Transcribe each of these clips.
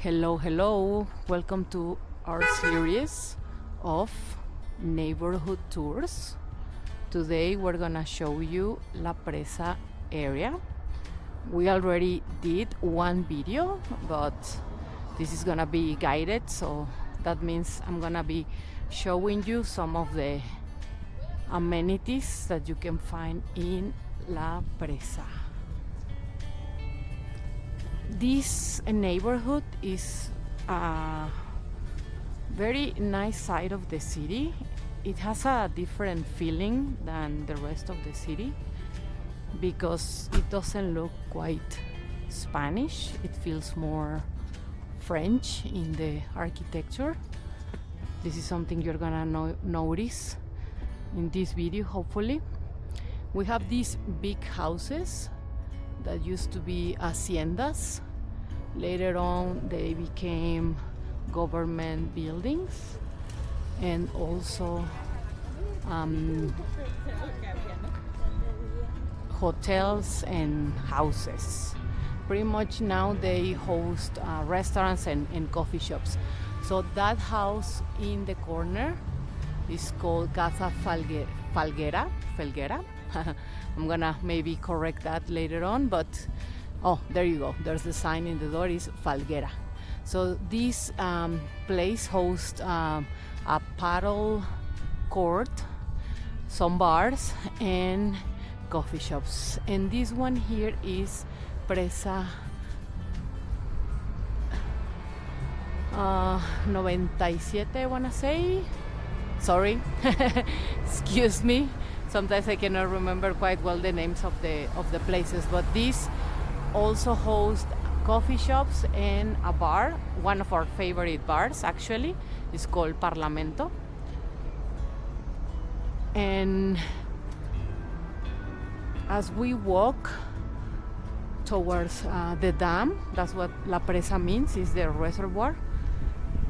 Hello, welcome to our series of neighborhood tours. Today we're gonna show you La Presa area. We already did one video, but this is gonna be guided, so that means I'm gonna be showing you some of the amenities that you can find in La Presa. This neighborhood is a very nice side of the city. It has a different feeling than the rest of the city because it doesn't look quite Spanish. It feels more French in the architecture. This is something you're gonna notice in this video, hopefully. We have these big houses that used to be haciendas. Later on they became government buildings and also hotels and houses. Pretty much now they host restaurants and coffee shops. So that house in the corner is called Casa Felguera. I'm gonna maybe correct that later on, but oh, there you go. There's the sign in the door, is Felguera. So this place hosts a paddle court, some bars and coffee shops. And this one here is Presa 97, I wanna say. Sorry, excuse me. Sometimes I cannot remember quite well the names of the places, but this also hosts coffee shops and a bar. One of our favorite bars actually is called Parlamento. And as we walk towards the dam, that's what La Presa means, is the reservoir,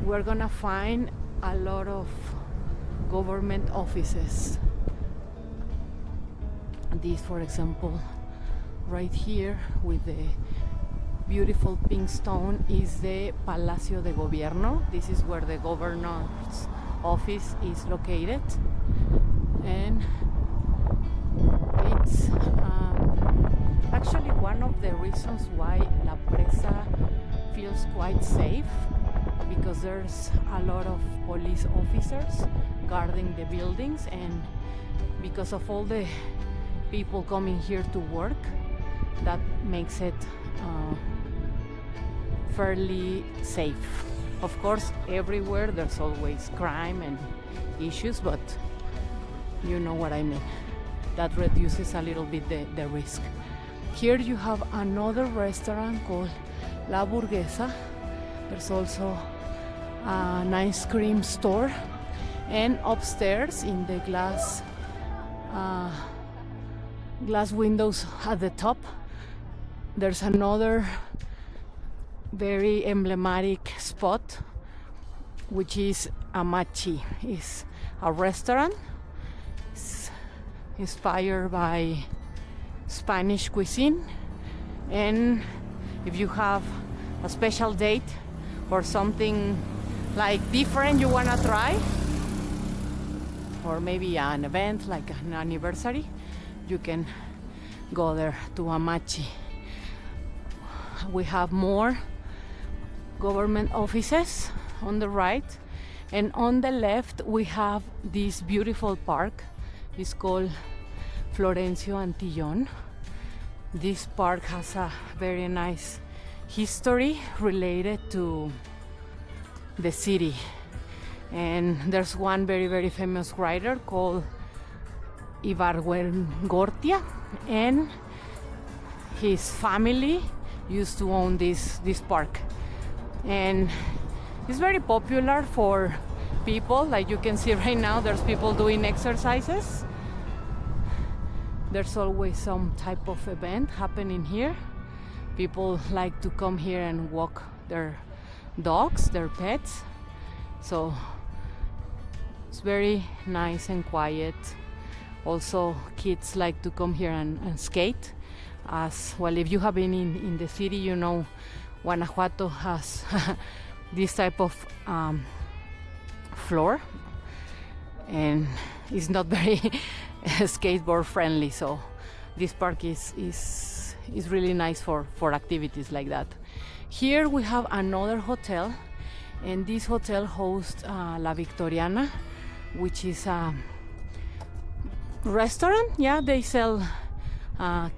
we're gonna find a lot of government offices. This, for example, right here with the beautiful pink stone is the Palacio de Gobierno. This is where the governor's office is located, and it's actually one of the reasons why La Presa feels quite safe, because there's a lot of police officers guarding the buildings, and because of all the people coming here to work, that makes it fairly safe. Of course, everywhere there's always crime and issues, but you know what I mean. That reduces a little bit the risk. Here you have another restaurant called La Burguesa. There's also an ice cream store, and upstairs in the glass windows at the top, there's another very emblematic spot, which is Amachi. It's a restaurant. It's inspired by Spanish cuisine, and if you have a special date or something like different you wanna try, or maybe an event like an anniversary, you can go there to Amachi. We have more government offices on the right, and on the left we have this beautiful park. It's called Florencio Antion. This park has a very nice history related to the city, and there's one very famous writer called Ibargüengoitia, and his family used to own this park, and it's very popular for people. Like you can see right now, there's people doing exercises. There's always some type of event happening here. People like to come here and walk their dogs, their pets, so it's very nice and quiet. Also, kids like to come here and skate. As well, if you have been in the city, you know Guanajuato has this type of floor, and it's not very skateboard friendly, so this park is really nice for activities like that. Here we have another hotel, and this hotel hosts La Victoriana, which is a restaurant. Yeah, they sell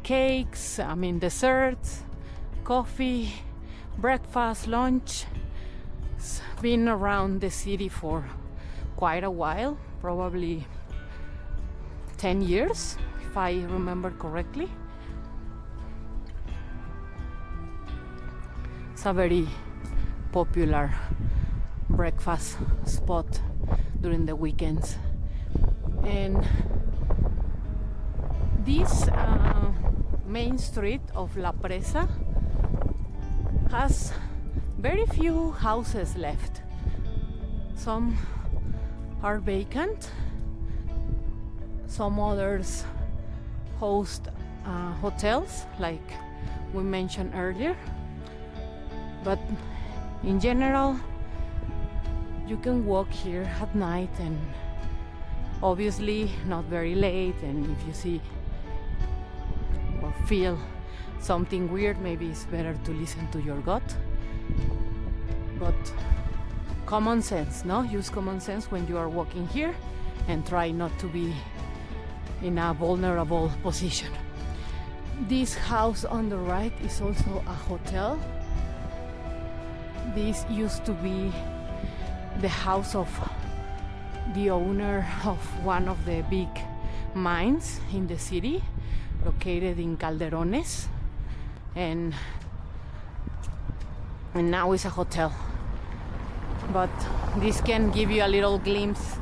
cakes, desserts, coffee, breakfast, lunch. It's been around the city for quite a while, probably 10 years, if I remember correctly. It's a very popular breakfast spot during the weekends. And this main street of La Presa has very few houses left. Some are vacant, some others host hotels like we mentioned earlier, but in general you can walk here at night, and obviously not very late, and if you see or feel something weird, maybe it's better to listen to your gut. But common sense, no? Use common sense when you are walking here, and try not to be in a vulnerable position. This house on the right is also a hotel. This used to be the house of the owner of one of the big mines in the city, located in Calderones, and now it's a hotel. But this can give you a little glimpse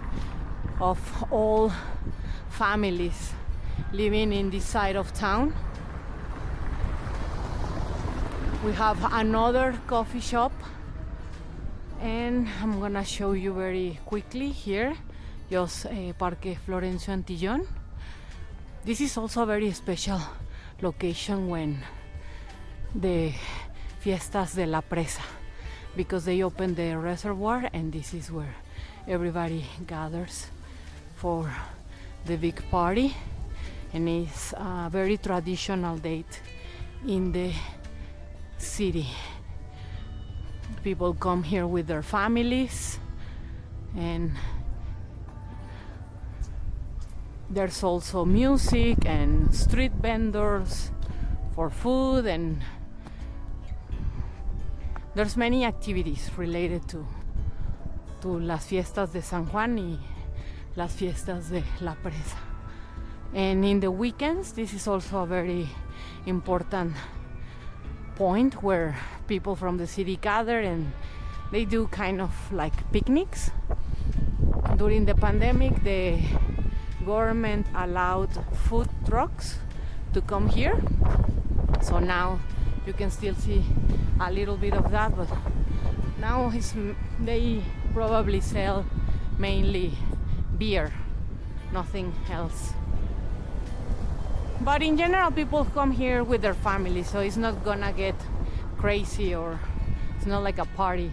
of all families living in this side of town. We have another coffee shop, and I'm gonna show you very quickly here, just Parque Florencio Antion. This is also a very special location when the fiestas de la Presa, because they open the reservoir, and this is where everybody gathers for the big party, and it's a very traditional date in the city. People come here with their families, and there's also music and street vendors for food, and there's many activities related to las fiestas de San Juan y las fiestas de La Presa. And in the weekends, this is also a very important point where people from the city gather, and they do kind of like picnics. During the pandemic, the government allowed food trucks to come here, so now you can still see a little bit of that, but now they probably sell mainly beer, nothing else. But in general, people come here with their family, so it's not gonna get crazy, or it's not like a party,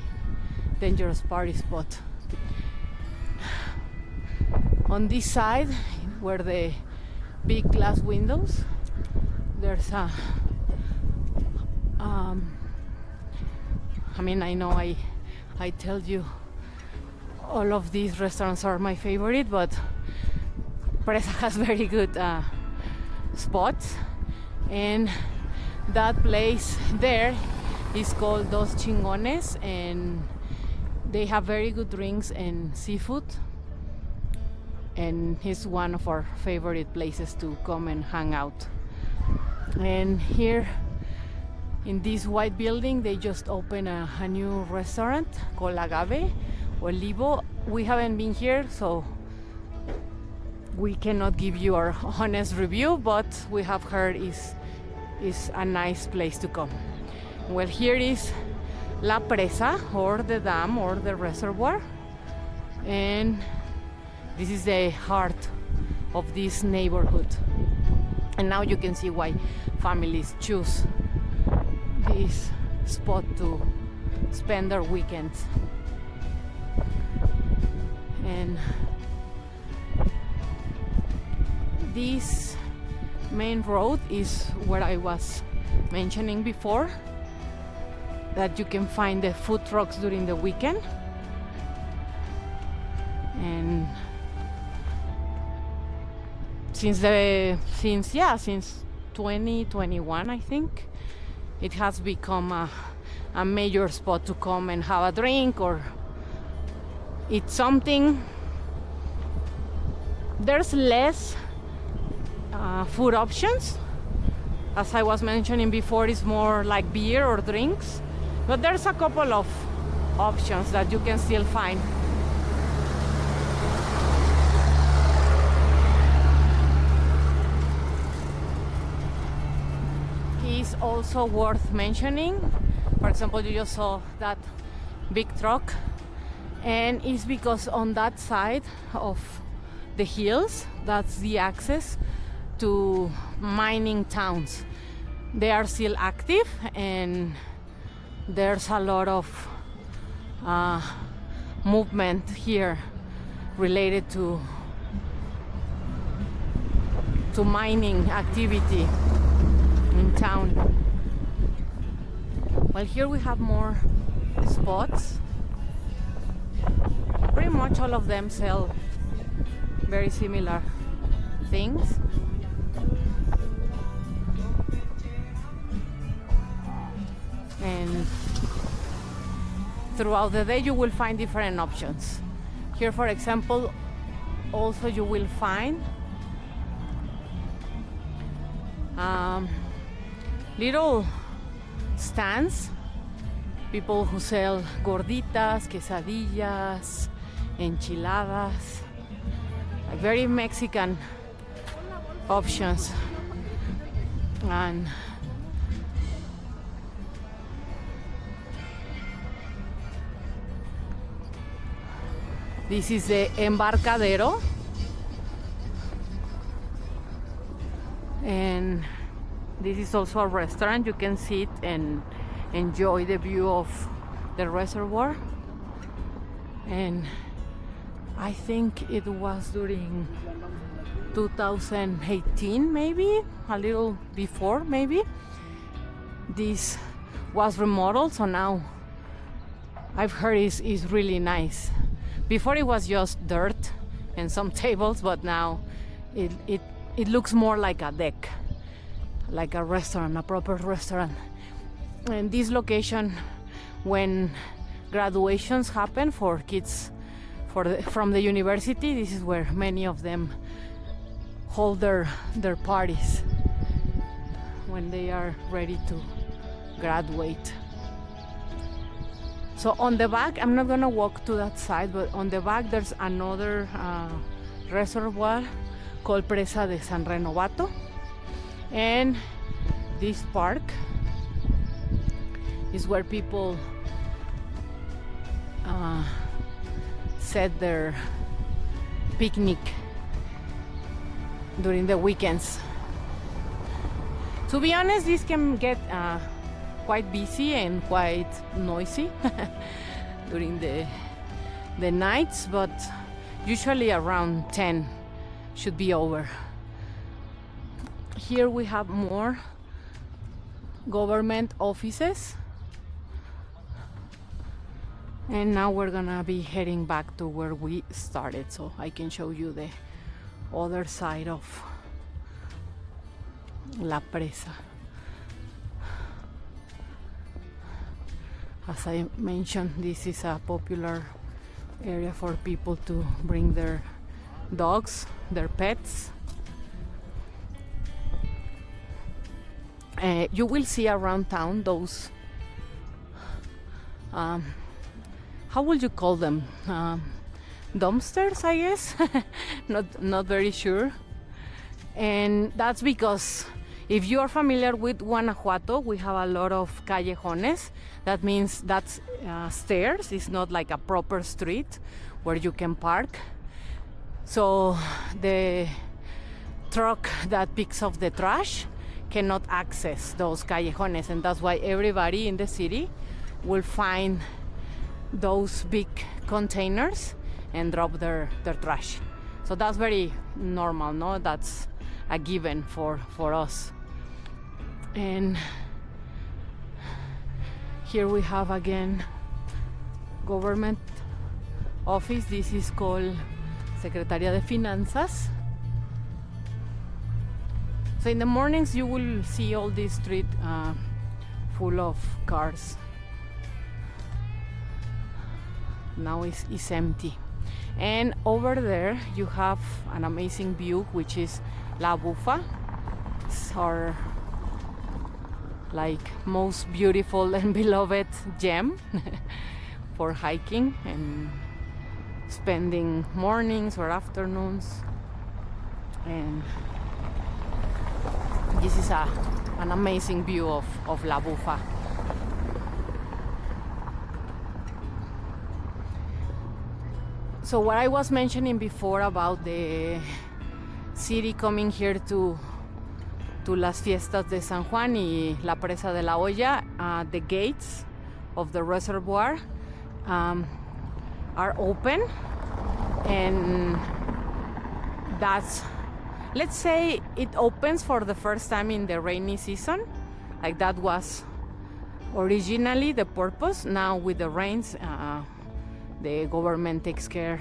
dangerous party spot. On this side, where the big glass windows, there's a I know I tell you all of these restaurants are my favorite, but Presa has very good spots, and that place there is called Dos Chingones, and they have very good drinks and seafood, and it's one of our favorite places to come and hang out. And here in this white building, they just opened a new restaurant called Agave or Libo. We haven't been here, so we cannot give you our honest review, but we have heard is a nice place to come. Well, here is La Presa, or the dam, or the reservoir, and this is the heart of this neighborhood. And now you can see why families choose this spot to spend their weekends. And this main road is where I was mentioning before, that you can find the food trucks during the weekend. And since 2021, I think, it has become a major spot to come and have a drink or eat something. There's less food options. As I was mentioning before, it's more like beer or drinks, but there's a couple of options that you can still find. It's also worth mentioning, for example, you just saw that big truck, and it's because on that side of the hills, that's the access to mining towns. They are still active, and there's a lot of movement here related to mining activity in town. Well, here we have more spots. Pretty much all of them sell very similar things. And throughout the day you will find different options. Here, for example, also you will find little stands, people who sell gorditas, quesadillas, enchiladas, like very Mexican options. And this is the Embarcadero, and this is also a restaurant. You can sit and enjoy the view of the reservoir. And I think it was during 2018, maybe a little before, maybe this was remodeled, so now I've heard it's really nice. Before it was just dirt and some tables, but now it looks more like a deck, like a restaurant, a proper restaurant. And this location, when graduations happen for kids from the university, this is where many of them hold their parties when they are ready to graduate. So on the back, I'm not gonna walk to that side, but on the back there's another reservoir called Presa de San Renovato. And this park is where people set their picnic during the weekends. To be honest, this can get quite busy and quite noisy during the nights, but usually around 10 should be over. Here we have more government offices, and now we're gonna be heading back to where we started, so I can show you the other side of La Presa. As I mentioned, this is a popular area for people to bring their dogs, their pets. You will see around town those, how would you call them? Dumpsters, I guess. not very sure. And that's because if you are familiar with Guanajuato, we have a lot of callejones. That means that's stairs. It's not like a proper street where you can park. So the truck that picks up the trash cannot access those callejones, and that's why everybody in the city will find those big containers and drop their trash. So that's very normal, no? That's a given for us. And here we have again government office. This is called Secretaría de Finanzas. So in the mornings you will see all this street full of cars. Now it's empty. And over there you have an amazing view, which is La Bufa. It's our like most beautiful and beloved gem for hiking and spending mornings or afternoons. And this is an amazing view of La Bufa. So what I was mentioning before about the city coming here to las fiestas de San Juan y la Presa de la Olla, the gates of the reservoir are open, and that's, let's say it opens for the first time in the rainy season. Like that was originally the purpose. Now with the rains, the government takes care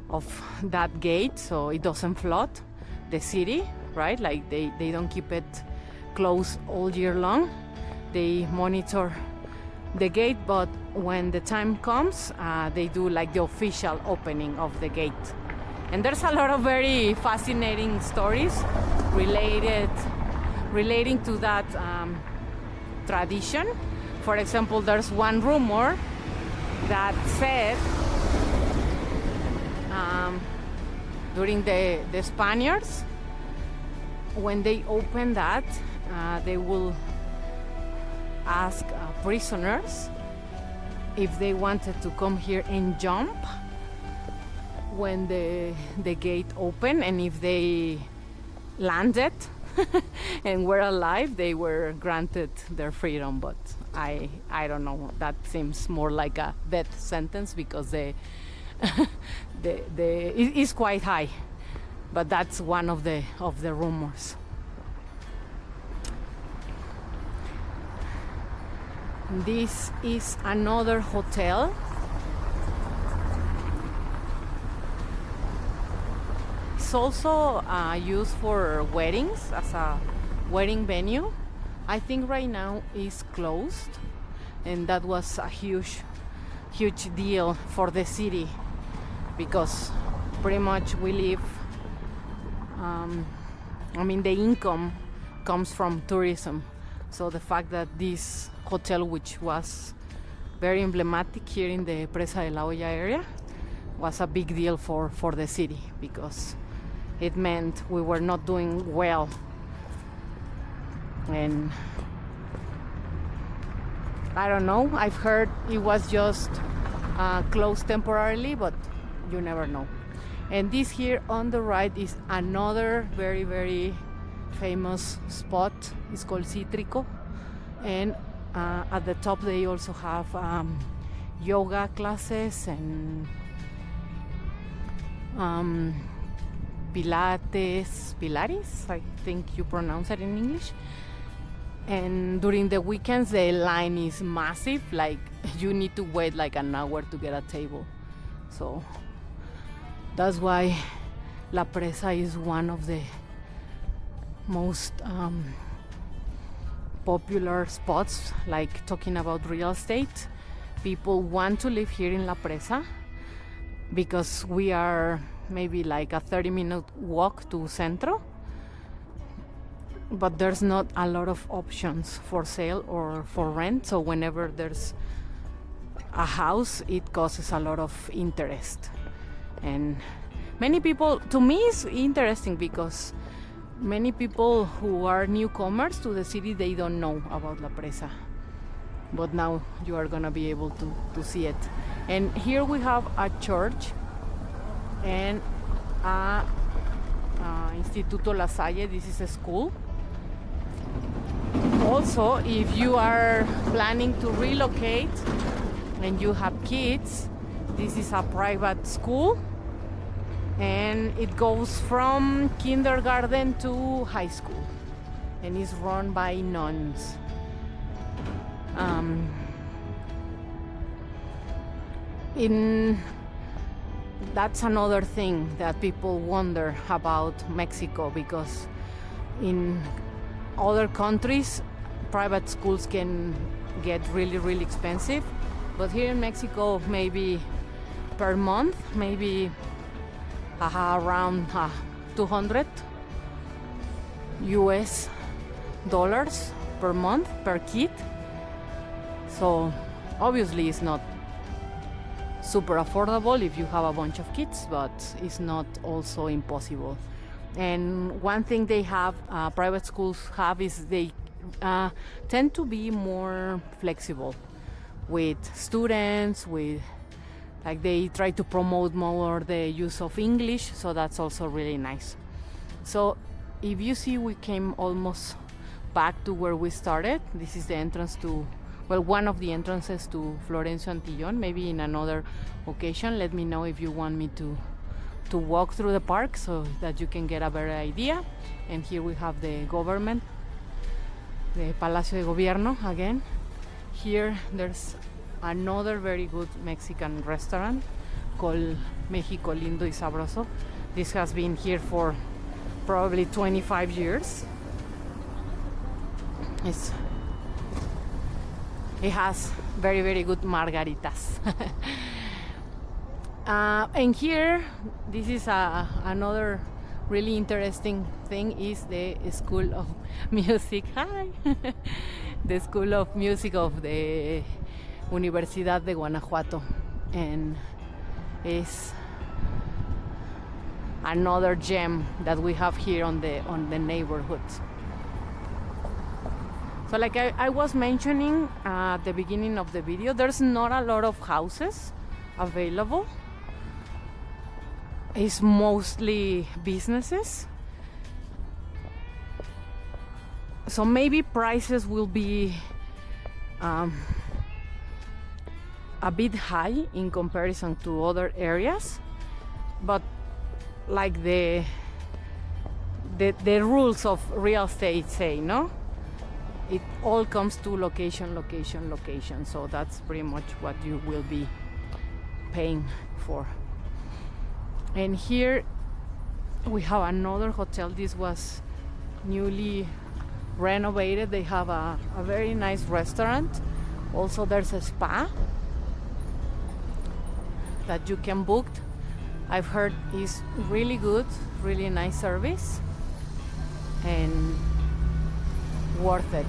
of that gate so it doesn't flood the city, right? Like they don't keep it closed all year long. They monitor the gate, but when the time comes, they do like the official opening of the gate. And there's a lot of very fascinating stories relating to that tradition. For example, there's one rumor that said during the Spaniards, when they open that, they will ask prisoners if they wanted to come here and jump when the gate opened, and if they landed and were alive, they were granted their freedom. But I don't know, that seems more like a death sentence because it is quite high, but that's one of the rumors. This is another hotel. It's also used for weddings, as a wedding venue. I think right now is closed, and that was a huge deal for the city because pretty much we live, the income comes from tourism. So the fact that this hotel, which was very emblematic here in the Presa de la Olla area, was a big deal for the city because it meant we were not doing well. And I don't know, I've heard it was just closed temporarily, but you never know. And this here on the right is another very, very famous spot. It's called Cítrico, and at the top they also have yoga classes and Pilates, I think you pronounce it in English. And during the weekends the line is massive, like you need to wait like an hour to get a table. So that's why La Presa is one of the most popular spots. Like, talking about real estate, people want to live here in La Presa because we are maybe like a 30-minute walk to Centro, but there's not a lot of options for sale or for rent. So whenever there's a house, it causes a lot of interest. And many people, to me it's interesting because many people who are newcomers to the city, they don't know about La Presa, but now you are gonna be able to see it. And here we have a church and Instituto La Salle. This is a school, Also, if you are planning to relocate and you have kids, this is a private school, and it goes from kindergarten to high school, and is run by nuns. That's another thing that people wonder about Mexico, because in other countries private schools can get really, really expensive, but here in Mexico, maybe per month, maybe around 200 US dollars per month per kid. So obviously it's not super affordable if you have a bunch of kids, but it's not also impossible. And one thing they have, private schools have, is they tend to be more flexible with students, like they try to promote more the use of English, so that's also really nice. So if you see, we came almost back to where we started. This is the entrance to, well, one of the entrances to Florencio Antion. Maybe in another occasion, let me know if you want me to walk through the park so that you can get a better idea. And here we have the government, the Palacio de Gobierno again. Here there's another very good Mexican restaurant called México Lindo y Sabroso. This has been here for probably 25 years. It has very, very good margaritas. And here, this is another really interesting thing, is the School of Music. Hi! The School of Music of the Universidad de Guanajuato, and is another gem that we have here on the neighborhood. So like I was mentioning at the beginning of the video, there's not a lot of houses available. It's mostly businesses. So maybe prices will be a bit high in comparison to other areas, but like the rules of real estate say, no? It all comes to location, location, location. So that's pretty much what you will be paying for. And here we have another hotel. This was newly renovated. They have a very nice restaurant. Also there's a spa that you can book. I've heard is really good, really nice service, and worth it.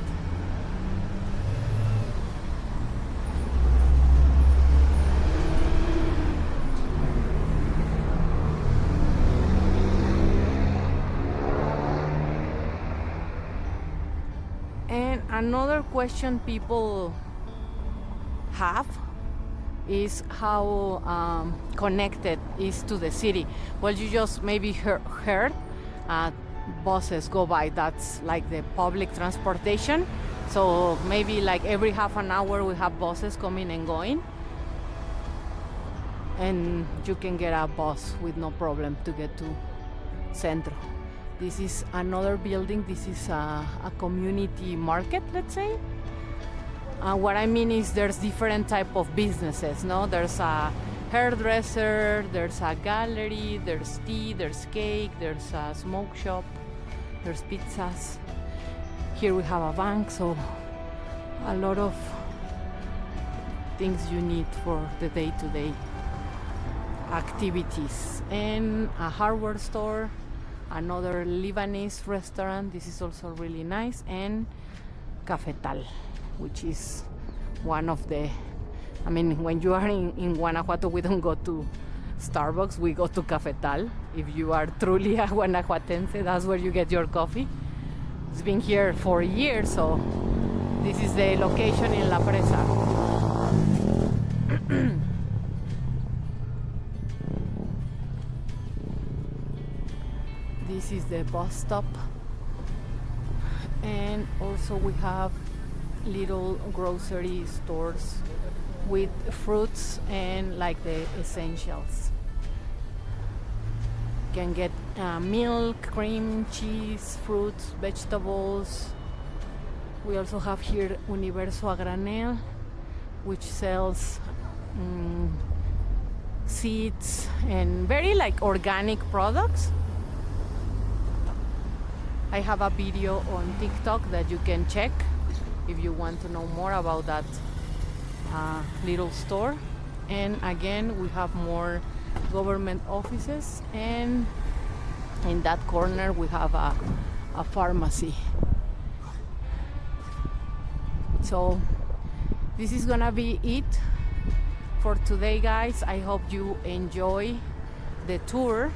And another question people have is how connected is to the city. Well, you just maybe heard buses go by. That's like the public transportation. So maybe like every half an hour we have buses coming and going, and you can get a bus with no problem to get to Centro. This is another building. This is a community market, let's say. What I mean is there's different type of businesses, no? There's a hairdresser, there's a gallery, there's tea, there's cake, there's a smoke shop, there's pizzas. Here we have a bank, so a lot of things you need for the day-to-day activities. And a hardware store, another Lebanese restaurant. This is also really nice. And Cafetal, which is one of the, I mean, when you are in Guanajuato, we don't go to Starbucks, we go to Cafetal. If you are truly a Guanajuatense, that's where you get your coffee. It's been here for years, so this is the location in La Presa. This is the bus stop. And also we have little grocery stores with fruits and like the essentials. You can get milk, cream, cheese, fruits, vegetables. We also have here Universo a Granel, which sells seeds and very like organic products. I have a video on TikTok that you can check if you want to know more about that little store. And again, we have more government offices, and in that corner we have a pharmacy. So this is gonna be it for today, guys. I hope you enjoy the tour,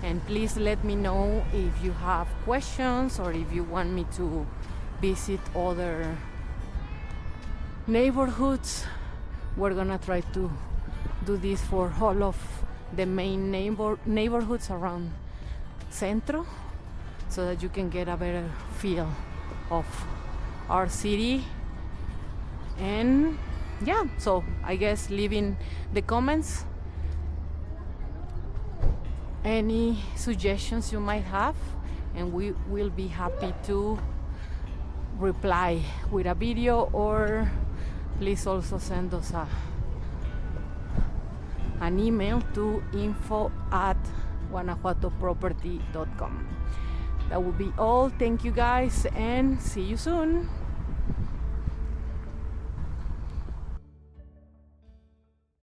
and please let me know if you have questions or if you want me to visit other neighborhoods. We're gonna try to do this for all of the main neighborhoods around Centro, so that you can get a better feel of our city. And yeah, so I guess leave in the comments any suggestions you might have, and we will be happy to reply with a video, or please also send us an email to info@guanajuatoproperty.com. That will be all. Thank you guys, and see you soon.